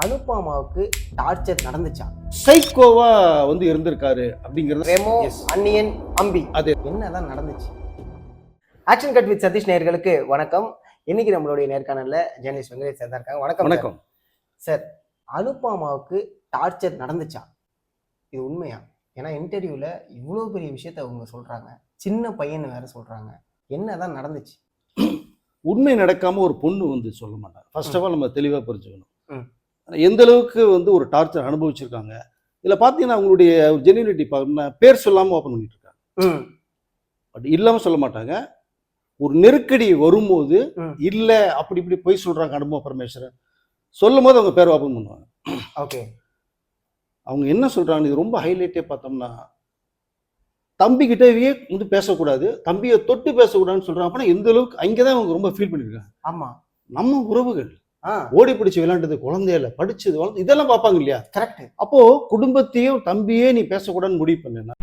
அனுபமாவுக்கு torture நடந்துச்சா? சைக்கோவா வந்து இருந்திருக்காரு அப்படிங்கிறது ரெமோ, Yes. அன்னியன், அம்பி அது என்னதான் நடந்துச்சு? ஆக்ஷன் கட் வித் சதீஷ் நேயர்களுக்கு வணக்கம். இன்னைக்கு நம்மளுடைய நேர்காணல்ல ஜெர்னலிஸ்ட் வெங்கடேஷ் சார் தான் இருக்காங்க. வணக்கம். வணக்கம். சார், அனுபமாவுக்கு டார்ச்சர் நடந்துச்சா? இது உண்மையா? ஏன்னா இன்டர்வியூல இவ்வளவு பெரிய விஷயத்த அவங்க சொல்றாங்க, சின்ன பையன் வேற சொல்றாங்க. என்னதான் நடந்துச்சு? உண்மை நடக்காம ஒரு பொண்ணு வந்து சொல்ல மாட்டாங்க. ஃபர்ஸ்ட் ஆஃப் ஆல் நம்ம தெளிவாக ம். புரிஞ்சுக்கணும். எந்த அளவுக்கு வந்து ஒரு டார்ச்சர் அனுபவிச்சிருக்காங்க. இதில் பார்த்தீங்கன்னா அவங்களுடைய ஜென்யூனிட்டி பார்த்தீங்கன்னா பேர் சொல்லாமல் ஓப்பன் பண்ணிட்டு இருக்காங்க. பட் இல்லாமல் சொல்ல மாட்டாங்க. ஒரு நெருக்கடி வரும்போது இல்லை அப்படி இப்படி போய் சொல்றாங்க அனுபவ பரமேஸ்வரன் சொல்லும் போது அவங்க பேர் ஓப்பன் பண்ணுவாங்க. ஓகே. அவங்க என்ன சொல்றாங்க, இது ரொம்ப ஹைலைட்டே பார்த்தோம்னா தம்பிக்கிட்டவே வந்து பேசக்கூடாது, தம்பியை தொட்டு பேசக்கூடாதுன்னு சொல்றாங்க. அப்படின்னா எந்த அளவுக்கு அங்கேதான் அவங்க ரொம்ப ஃபீல் பண்ணியிருக்காங்க. ஆமா, நம்ம உறவுகள் ஓடி பிடிச்சி விளையாண்டது, குழந்தையில படிச்சது, வளர்ந்து இதெல்லாம் பார்ப்பாங்க இல்லையா? கரெக்ட். அப்போ குடும்பத்தையும் தம்பியே நீ பேசக்கூடாதுன்னு முடிவு பண்ணேன்னா